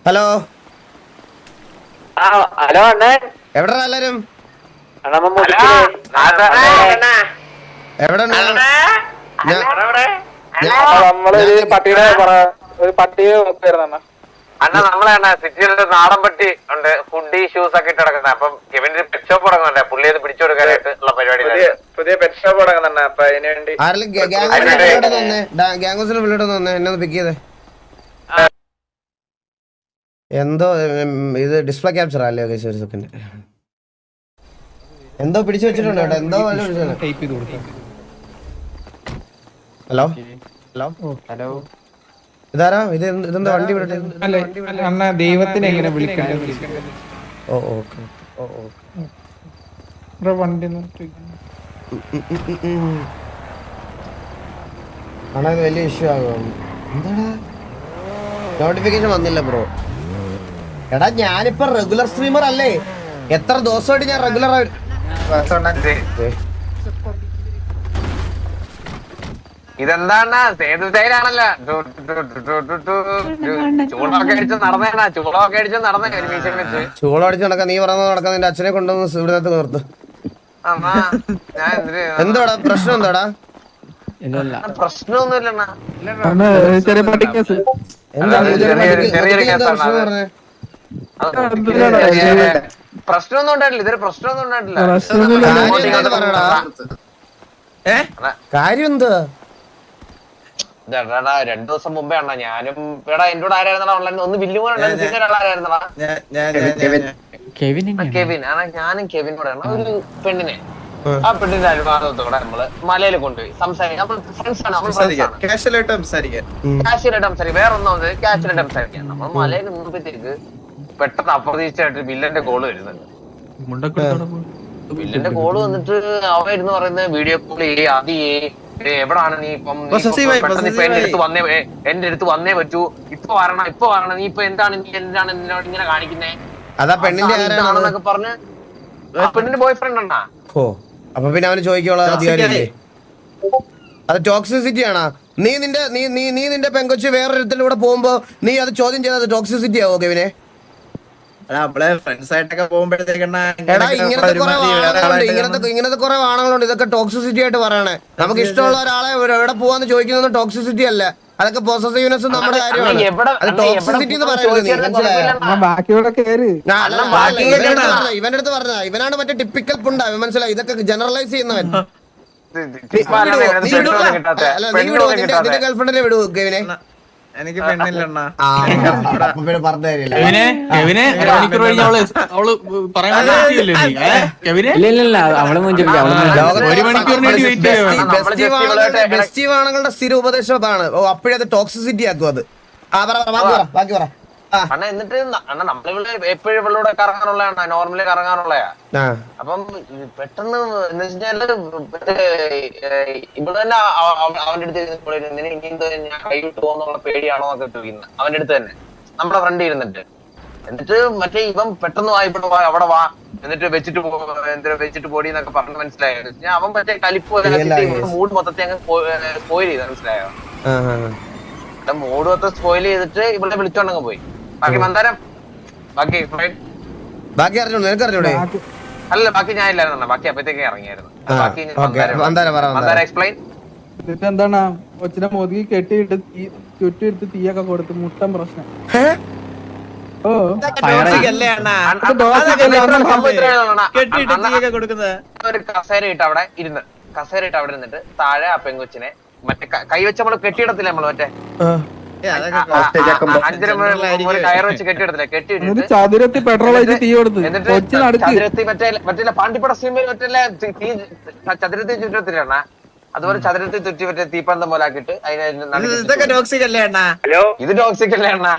Hello hello അണ്ണേ, എവിടാ എല്ലാരും? എവിടെ നമ്മളൊരു പട്ടിയുടെ ഒരു പട്ടിയെ നോക്കുവായിരുന്നു അണ്ണാ. നമ്മളെ സിറ്റിയിലൊരു നാടൻ പട്ടി ഉണ്ട്, ഫുഡ് ഷൂസ് ഒക്കെ ഇട്ട് കിടക്കുന്നത്. അപ്പം ഇവന്റെ പെറ്റ് ഷോപ്പ് തുടങ്ങുന്നുണ്ട്, പുള്ളി അത് പിടിച്ചു കൊടുക്കാനായിട്ട് ഉള്ള പരിപാടി. പുതിയ പെറ്റ് ഷോപ്പ് തുടങ്ങുന്നുണ്ട്. അപ്പൊ അതിന് വേണ്ടി ഗ്യാങ്സിന് വിളിയോട് തന്നെ എന്നെ ഒന്ന് പിക്ക് ചെയ്തേ. എന്തോ ഇത് ഡിസ്പ്ലേ ക്യാപ്ചർ അല്ലേ? ഒരു സെക്കൻഡ്, എന്തോ പിടിച്ചു വെച്ചിട്ടുണ്ട് കേട്ടോ, എന്തോ ഹലോ ഹലോ ഹലോ, ഇതാരാ? ഇതെന്താ വണ്ടി വിടട്ടെ? അണ്ണാ ദൈവത്തിനെ എങ്ങനെ വിളിക്കണ്ടേ? ഓ ഓക്കെ ഓ ഓക്കെ വണ്ടി ആണോ? ഇത് വലിയ ഇഷ്യൂ ആകും. എന്താടാ നോട്ടിഫിക്കേഷൻ വന്നില്ല ബ്രോ? എടാ ഞാനിപ്പോ റെഗുലർ സ്ട്രീമർ അല്ലേ? എത്ര ദിവസമായിട്ട് ഞാൻ റെഗുലർ ആയിട്ട് ഇതെന്താണ് സേതു സ്റ്റൈലാണല്ലോ. ചൂളൊക്കെ അടിച്ച് നടന്നേണ, ചൂളൊക്കെ അടിച്ച് നടന്നേ ഒരു മീശം വെച്ച്. ചൂളടിച്ച് നടക്കാൻ നീ പറഞ്ഞ നടക്കാൻ നിന്റെ അച്ഛനെ കൊണ്ടുവന്ന് ഇവിടത്ത് നിർത്ത്. എന്തോടാ പ്രശ്നം? എന്താടാ പ്രശ്നമൊന്നുമില്ലണ്ണ, ചെറിയ പട്ടിക്കേസ്. ചെറിയൊരു കേസാണ്. പ്രശ്നമൊന്നും ഉണ്ടായിട്ടില്ല, ഇതൊരു പ്രശ്നമൊന്നും ഉണ്ടായിട്ടില്ല. കാര്യം എന്താ? 2 ദിവസം മുമ്പേ അണ്ണാ ഞാനും എടാ എന്റെ കൂടെ ആരായിരുന്നടാ ഓൺലൈൻ ഒന്ന് ബില്ലുപോലുണ്ടായിരുന്നു. പിന്നെ ഒരാളായിരുന്നടാ കെവിൻ. ഞാനും കെവിൻ കൂടെ ഒരു പെണ്ണിനെ, ആ പെണ്ണിന്റെ അനുവാദത്തോടെ നമ്മള് മലയിൽ കൊണ്ടുപോയി സംസാരിക്കാം. കാഷ്വലായിട്ട് സംസാരിക്കാം. വേറെ ഒന്നാമത് കാഷ്വലായിട്ട് സംസാരിക്കാം. നമ്മൾ മലയിൽ നിന്നപ്പോഴത്തേക്ക് പെട്ടെന്ന് അപ്രതീക്ഷിതമായിട്ട് വില്ലന്റെ കോള് വരുന്നുണ്ട്. വില്ലന്റെ കോള് വന്നിട്ട് അവ ഇരുന്ന് പറയുന്നത് വീഡിയോ കോൾ എവിടാണ് നീ? ഇപ്പം എന്റെ അടുത്ത് വന്നേ പറ്റൂ, ഇപ്പൊ വരണം നീ ഇപ്പൊ എന്താണ് എന്നോട് ഇങ്ങനെ കാണിക്കുന്നേ? അതാ പെണ്ണിന്റെ ആണെന്നൊക്കെ പറഞ്ഞ് പെണ്ണിന്റെ ബോയ് ഫ്രണ്ട് ഉണ്ടാ. ഓ അപ്പൊ പിന്നെ അവന് ചോദിക്കാനുള്ള അധികാരമില്ലേ? അത് ടോക്സിസിറ്റി ആണോ? നീ നിന്റെ പെങ്കൊച്ച് വേറൊരിടത്തിലൂടെ പോകുമ്പോ നീ അത് ചോദ്യം ചെയ്തത് ടോക്സിസിറ്റി ആവോ കെവിനെ? ഫ്രണ്ട്സായിട്ടൊക്കെ പോകുമ്പോഴത്തേക്കണ ഇങ്ങനത്തെ കുറെ ആണുങ്ങളുണ്ട്, ഇതൊക്കെ ടോക്സിസിറ്റി ആയിട്ട് പറയണേ. നമുക്ക് ഇഷ്ടമുള്ള ഒരാളെ എവിടെ പോവാന്ന് ചോദിക്കുന്നത് ടോക്സിസിറ്റി അല്ല, അതൊക്കെ പോസസീവ്നെസ് നമ്മുടെ കാര്യമാണ്. അത് ടോക്സിസിറ്റി എന്ന് പറയുന്നത് നീ മനസ്സിലായോ? ഇവന്റെ അടുത്ത് പറഞ്ഞ ഇവനാണ് മറ്റേ ടിപ്പിക്കൽ പുണ്ട, മനസ്സിലായി? ഇതൊക്കെ ജനറലൈസ് ചെയ്യുന്നവൻ. നിന്റെ ഗേൾഫ്രണ്ടിനെ വിടുവോ കെവിനെ? എനിക്ക് പെണ്ണില്ലണ്ണ. ബെസ്റ്റീവാണുങ്ങളുടെ സ്ഥിര ഉപദേശം അതാണ്. ഓ അപ്പോഴത് ടോക്സിസിറ്റി ആക്കും അത്. ബാക്കി പറ. അണ്ണ എന്നിട്ട് നമ്മളിവിടെ എപ്പോഴും ഇവളോടെ കറങ്ങാനുള്ളതാണ്, നോർമലി കറങ്ങാനുള്ളയാ. അപ്പം പെട്ടെന്ന് എന്ന് വെച്ചാല് ഇവിടെ തന്നെ അവന്റെ അടുത്ത് ഞാൻ കൈവിട്ട് പോകുന്നുള്ള പേടിയാണോ എന്നൊക്കെ ചോദിക്കുന്നത് അവന്റെ അടുത്ത് തന്നെ, നമ്മുടെ ഫ്രണ്ട് ഇരുന്നിട്ട്. എന്നിട്ട് മറ്റേ ഇവൻ പെട്ടെന്ന് ഇവിടെ വാ, അവിടെ വാ, എന്നിട്ട് വെച്ചിട്ട് പോടി എന്നൊക്കെ പറഞ്ഞ് മനസ്സിലായോ? ഞാൻ അവൻ മറ്റേ കലിപ്പ് മൂഡ് മൊത്തത്തെ അങ്ങ് സ്പോയിൽ ചെയ്ത, മനസ്സിലായോ? മൂഡ് മൊത്തം സ്പോയിൽ ചെയ്തിട്ട് ഇവിടെ വിളിച്ചോണ്ടങ്ങ് പോയി. ബാക്കി മന്ദാരം ബാക്കി അറിഞ്ഞോ? നിനക്ക് അറിഞ്ഞൂടെ? അല്ല ബാക്കി ഞാൻ ഇല്ലായിരുന്നു, ബാക്കി അപ്പഴത്തേക്ക് ഇറങ്ങിയായിരുന്നു. എക്സ്പ്ലെയിൻ. എന്താണ് കൊച്ചിനെ മോദി കെട്ടിയിട്ട് ചുറ്റിട്ട് തീയൊക്കെ കൊടുത്ത് മുട്ടൻ പ്രശ്നം. ഒരു കസേര ഇട്ട് അവിടെ ഇരുന്നിട്ട് താഴെ ആ പെങ്കൊച്ചിനെ മറ്റേ കൈവച്ച് നമ്മള് കെട്ടിയിടത്തില്ല, നമ്മള് മറ്റേ കയറ് വെച്ച് കെട്ടിയിടത്തില്ല, കെട്ടിയിട്ട് ചതുരത്തി പെട്രോൾ തീ കൊടുത്ത് ചതുരത്തി മറ്റേ പാണ്ടിപ്പട സിനിമയിൽ ചതുരത്തി ചുറ്റത്തില്ല, അതുപോലെ ചതുരത്തി ചുറ്റി മറ്റേ തീപ്പന്തം പോലെ ആക്കിട്ട് ഇതൊക്കെ ടോക്സിക് അല്ലേ അണ്ണാ? ഇത് ടോക്സിക് അല്ലേ അണ്ണാ?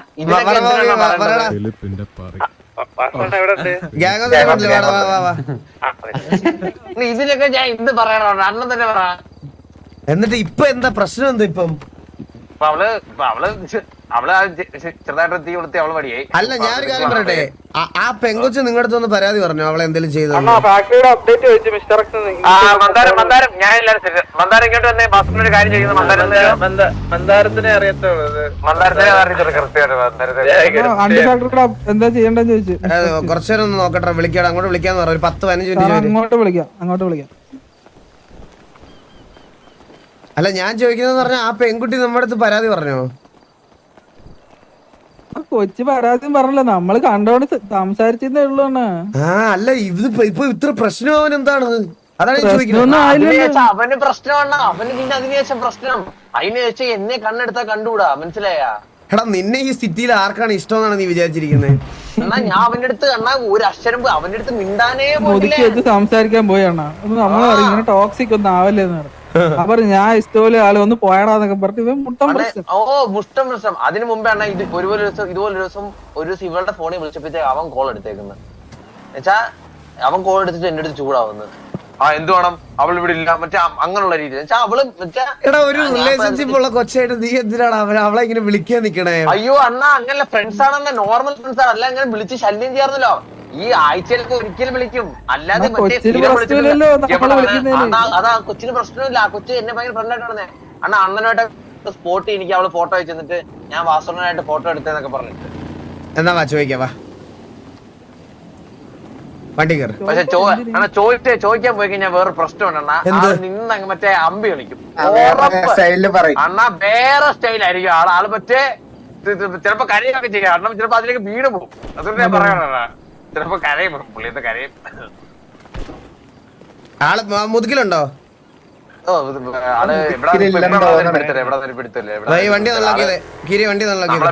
ഇതിനൊക്കെ ഞാൻ എന്ത് പറയണോ? അണ്ണൻ തന്നെ പറ. എന്നിട്ട് ഇപ്പൊ എന്താ പ്രശ്നം? എന്താ ഇപ്പം? അവള് അവള് ചെറുതായിട്ട് തീ കൊടുത്തി അവള് പടിയായി. അല്ല ഞാനൊരു കാര്യം പറയട്ടെ, ആ പെങ്കൊച്ച് നിങ്ങളുടെ അടുത്തൊന്ന് പരാതി പറഞ്ഞു അവളെ എന്തെങ്കിലും ചെയ്തത്? മന്ദാരം ഞാൻ എല്ലാവരും മന്ദാരം ഇങ്ങോട്ട് വന്നേ. ബസ്സിനൊരു കാര്യം ചെയ്യുന്നു. മന്ദാരത്തിനെ അറിയത്തുള്ളൂ. മന്ദാരത്തിനെ അറിയത്തുള്ളൂ കൃത്യമായിട്ട്. എന്താ ചെയ്യണ്ടെന്ന് ചോദിച്ചു. കുറച്ചേരം ഒന്ന് നോക്കട്ടെ, വിളിക്കാം, അങ്ങോട്ട് വിളിക്കാന്ന് പറഞ്ഞു. ഒരു 10-15 മിനിറ്റ്. അങ്ങോട്ട് വിളിക്കാം. അല്ല ഞാൻ ചോദിക്കുന്നത് പറഞ്ഞാൽ ആ പെൺകുട്ടി നമ്മുടെ അടുത്ത് പരാതി പറഞ്ഞോ? കൊച്ചു പരാതിയും പറഞ്ഞല്ലോ, നമ്മള് കണ്ടോണ്ട് സംസാരിച്ചതേ ഉള്ളൂ. അല്ല ഇത് ഇപ്പൊ ഇത്ര പ്രശ്നം അവൻ എന്താണ്? അതാണ് ഞാൻ ചോദിക്കുന്നത്. അവന് പ്രശ്നമാണ്. അവന് പിന്നെ അതിനുശേഷം പ്രശ്നം. അതിനുശേഷം എന്നെ കണ്ണെടുത്താ കണ്ടുകൂടാ. മനസ്സിലായാ? എടാ നിന്നെ ഈ സിറ്റിയിൽ ആർക്കാണ് ഇഷ്ടം എന്നാണ് നീ വിചാരിച്ചിരിക്കുന്നത്? എന്നാ ഞാൻ അവന്റെ അടുത്ത് കണ്ണാ ഒരു അക്ഷരം അവന്റെ അടുത്ത് മിണ്ടാനേ ഒതുക്കി വെച്ച് സംസാരിക്കാൻ പോയാണ്. നമ്മള് പറയും ഇങ്ങനെ ടോക്സിക് ഒന്നും ആവല്ലേന്ന് പറഞ്ഞു. അപ്പൊ ഞാൻ ഇഷ്ടപോലെ ആള് ഒന്ന് പോയാടാന്നൊക്കെ പറഞ്ഞു. ഇവൻ മുട്ടം പ്രശ്നം. മുഷ്ടം പ്രശ്നം. അതിനു മുമ്പാണ് ഇതുപോലെ ഒരു ദിവസം ഇവളുടെ ഫോണിൽ വിളിച്ചപ്പോഴത്തേക്ക് അവൻ കോൾ എടുത്തേക്കുന്നത്. എന്നുവെച്ചാ അവൻ കോൾ എടുത്തിട്ട് എന്റെ അടുത്ത് ചൂടാവുന്നത്. എന്ത് വേണം, അവൾ ഇവിടെ ഇല്ല, മറ്റേ അങ്ങനെയുള്ള രീതി. അവള് എടാ ഒരു റിലേഷൻഷിപ്പ് ഉള്ള കൊച്ചായിട്ട് നീ എന്തിനാണ് അവളെ ഇങ്ങനെ വിളിക്കാൻ നിക്കണേ? അയ്യോ അണ്ണാ അങ്ങനെ ഫ്രണ്ട്സ് ആണെന്ന നോർമൽ ഫ്രണ്ട്സ് ആണ്. അല്ല അങ്ങനെ വിളിച്ച് ശല്യം ചെയ്യാറുന്നല്ലോ. ഈ ആഴ്ചയിലൊക്കെ ഒരിക്കലും വിളിക്കും. അല്ലാതെ അതാ കൊച്ചിന് പ്രശ്നമില്ല. ആ കൊച്ചു എന്നെ ഭയങ്കര ഫ്രണ്ടായിട്ട് നടന്നേ. അണ്ണാ അണ്ണനായിട്ട് സ്പോട്ട് എനിക്ക് അവള് ഫോട്ടോ അയച്ചിട്ട് ഞാൻ വാസുണ്ണനായിട്ട് ഫോട്ടോ എടുത്തേന്നൊക്കെ പറഞ്ഞിട്ട്. എന്നാ വാ ചോദിക്കാം, വാ വണ്ടി കയറി. പക്ഷെ ചോദിക്കാൻ പോയി കഴിഞ്ഞാൽ വേറെ പ്രശ്നമുണ്ട്. നിന്ന് മറ്റേ അമ്പി കളിക്കും. അണ്ണാ വേറെ സ്റ്റൈലായിരിക്കും ആള്. മറ്റേ ചിലപ്പോ കരയൊക്കെ ചെയ്യാം. അണ്ണ ചിലപ്പോ അതിലേക്ക് വീട് പോകും. അതുകൊണ്ട് ഞാൻ പറയണ ചിലപ്പോ കരയും. പുള്ളിയത്തെ കരയും. ആള് മുതുകിലുണ്ടോ? ആള് ഇവിടെ പിടുത്തല്ലേ വണ്ടി നല്ലാക്കിയത് കിരി, വണ്ടി നല്ലാക്കിയത്.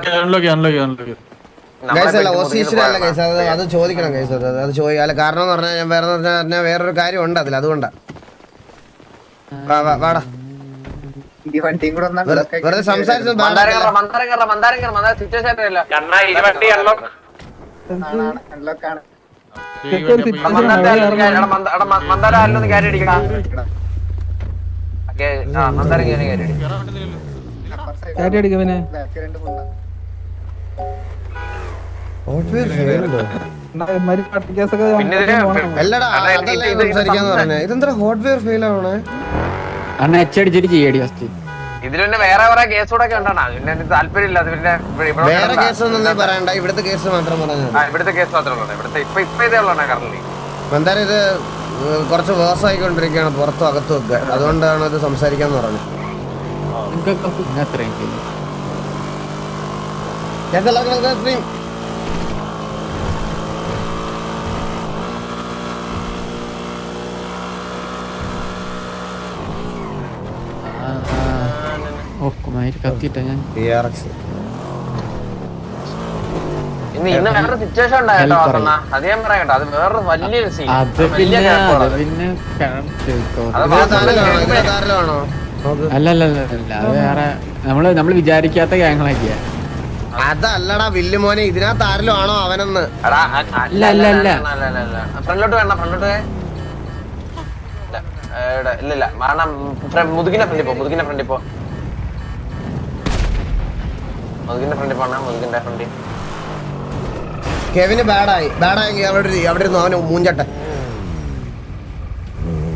അത് ചോദിക്കണം കേസ്. അത് ചോദിക്കാം. കാരണം എന്ന് പറഞ്ഞാൽ ഞാൻ വേറൊരു കാര്യം ഉണ്ട് അതിൽ. അതുകൊണ്ടാ വാടാ വെറുതെ സംസാരിച്ചത്. ഇതെന്താ ഹോട്ട്വെയർ ഫെയിൽ ആവണേ? ഇതിൽ പിന്നെ വേറെ കുറെ കേസ് കൂടെ ഉണ്ടാണ്. പിന്നെ താല്പര്യമില്ല. അത് പിന്നെ വേറെ കേസ് ഒന്നും പറയണ്ട, ഇവിടുത്തെ കേസ് മാത്രം പറഞ്ഞു. ഇവിടുത്തെ കേസ് മാത്രമേ ഉള്ളൂ. ഇവിടുത്തെ ഇപ്പൊ ഇതേ ഉള്ളൂ കറന്റ്. എന്തായാലും ഇത് കുറച്ച് വേഴ്സ് ആയിക്കൊണ്ടിരിക്കുകയാണ് പുറത്തും അകത്തും ഒക്കെ. അതുകൊണ്ടാണ് ഇത് സംസാരിക്കാന്ന് പറഞ്ഞത്. ഇന്ന് വേറെ സിറ്റുവേഷൻ ഉണ്ടായിട്ടോ. അത് ഞാൻ പറയാം കേട്ടോ. അത് വേറെ വലിയൊരു സീൻ. അല്ലല്ല അത് വേറെ നമ്മള് വിചാരിക്കാത്ത കാര്യങ്ങളൊക്കെയാ. അതല്ലടാ വില്ലുമോനെ, ഇതിനകത്ത് ആരിലും ആണോ അവനെന്ന്? ഫ്രണ്ടിലോട്ട് വേണ്ട, ഫ്രണ്ടിലോട്ട് ഇല്ല. മുതുകിന്റെ ഫ്രണ്ടിൽ പോ. മുതുകിന്റെ ഫ്രണ്ടിൽ പോണ. മുതുകിന്റെ ഫ്രണ്ടിൽ കെവിന് ബാഡായെങ്കിൽ അവിടെ ഇരുന്നു അവന് മൂഞ്ചട്ടെ.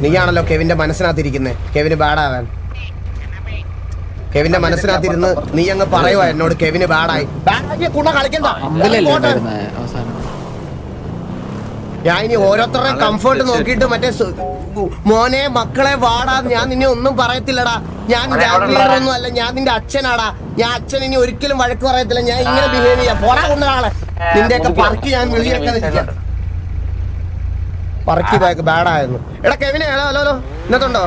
നീയാണല്ലോ കെവിന്റെ മനസ്സിനകത്തിരിക്കുന്നേ. കെവിന് ബാഡാവാൻ കെവിന്റെ മനസ്സിനകത്തിരുന്ന് നീ അങ്ങ് പറയുവാ എന്നോട് കെവിന് ബാഡായി. കുണ കളിക്കണ്ട. ഞാൻ ഇനി ഓരോരുത്തരുടെയും കംഫർട്ട് നോക്കിയിട്ട് മറ്റേ മോനെ മക്കളെ വാടാ, ഞാൻ നിന്നെ ഒന്നും പറയത്തില്ലടാ. ഞാൻ ഒന്നും അല്ല, ഞാൻ നിന്റെ അച്ഛനാടാ. ഞാൻ അച്ഛൻ ഇനി ഒരിക്കലും വഴക്ക് പറയത്തില്ല. ഞാൻ ഇങ്ങനെ ബിഹേവ് ചെയ്യാം. പോടാ കൊണ്ടാളെ നിന്റെയൊക്കെ പറക്കി ഞാൻ വിളിയൊക്കെ പറക്കി ബാഡായിരുന്നു. എടാ കെവിനെ, ഹലോ ഹലോ ഇന്നത്തുണ്ടോ?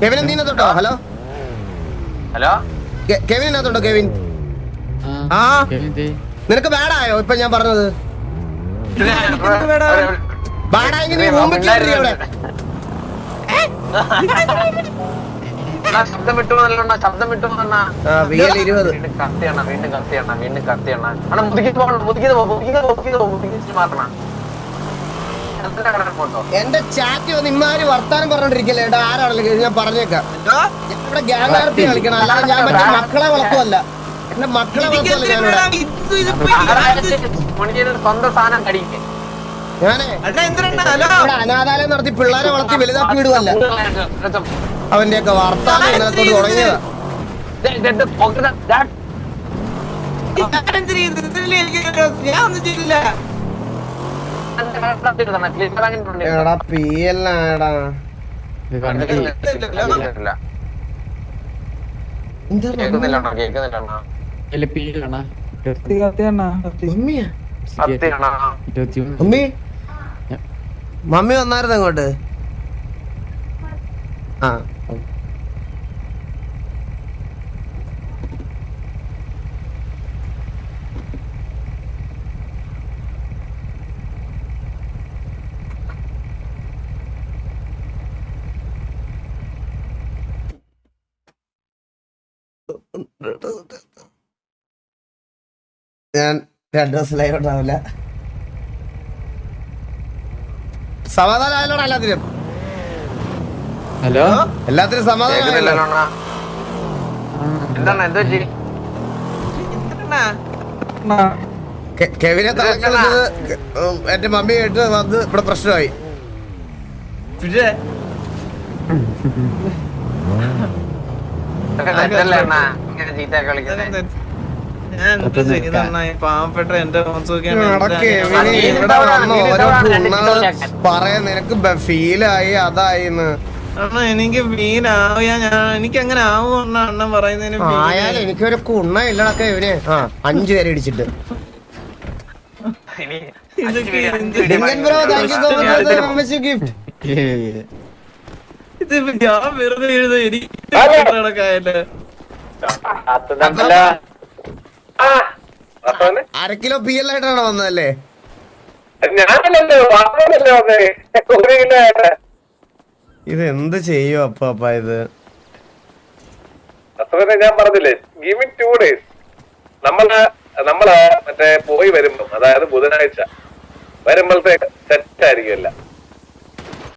കെവിൻ നീനത്തുണ്ടോ? ഹലോ ഹലോ കെവിൻ ഇതിനകത്തുണ്ടോ? കെവിൻ നിനക്ക് ബാഡായോ ഇപ്പൊ ഞാൻ പറഞ്ഞത്? ബാഡായെങ്കിൽ നീ മുമ്പിട്ടില്ലേ അവിടെ? ശബ്ദം വിട്ടു ശബ്ദം വിട്ടു. വീണ്ടും കത്തിയണ്ണ. മുതുക്കി മാറണം. എന്റെ ചാറ്റ് വന്ന് ഇമാര് വർത്താനം പറഞ്ഞോണ്ടിരിക്കല്ലേ ഏട്ടാ ആരാണല്ലോ ഞാൻ പറഞ്ഞേക്കാം ഇവിടെ ഗ്യാങ് ആർത്തി കളിക്കണം അല്ലാതെ ഞാൻ മറ്റേ മക്കളെ വളർത്തുമല്ല എന്റെ മക്കളെ വളർത്തുമല്ല ഞാനിവിടെ സ്വന്തം സാധനം കടിക്കും ഞാനേ ഇവിടെ അനാഥാലയം നടത്തി പിള്ളേരെ വളർത്തി വലുതാക്കി വിടുവല്ല അവന്റെയൊക്കെ വർത്താനം ഇന്നലത്തോട് തുടങ്ങിയതാ എടാ പി എല്ലാടാ മമ്മി മമ്മി വന്നായിരുന്നു അങ്ങോട്ട് ആ ഞാൻ 2 ദിവസം ലൈവ് ഉണ്ടാവില്ല സമാധാനം ആയാലോടാ എല്ലാത്തിനും ഹലോ എല്ലാത്തിനും സമാധാനം എന്താണ് എന്താ കെവിനെ തലക്കുന്നത് എന്റെ മമ്മി ആയിട്ട് വന്ന് ഇവിടെ പ്രശ്നമായി പാവപ്പെട്ട എന്റെ പറയാ നിനക്ക് ഫീലായി അതായിന്ന് എനിക്ക് ഫീലാവുക എനിക്ക് അങ്ങനെ ആവുന്ന അണ്ണൻ പറയുന്നതിന് ആയാലും എനിക്കൊരു കുണ്ണ ഇല്ലടക്ക ഇവന് 5 പേരെ ഇടിച്ചിട്ട് ഗിഫ്റ്റ് ഇത് ഞാൻ വെറുതെ എഴുത എനിക്ക് 1/2 കിലോ പി എൽ ആയിട്ടാണ് വന്നതല്ലേ ഇത് എന്ത് ചെയ്യും അപ്പ ഇത് ഞാൻ പറഞ്ഞില്ലേ ഗിവ് ഇറ്റ് 2 days നമ്മള് മറ്റേ പോയി വരുമ്പോ അതായത് ബുധനാഴ്ച വരുമ്പോഴത്തേക്ക് സെറ്റ് ആയിരിക്കുമല്ല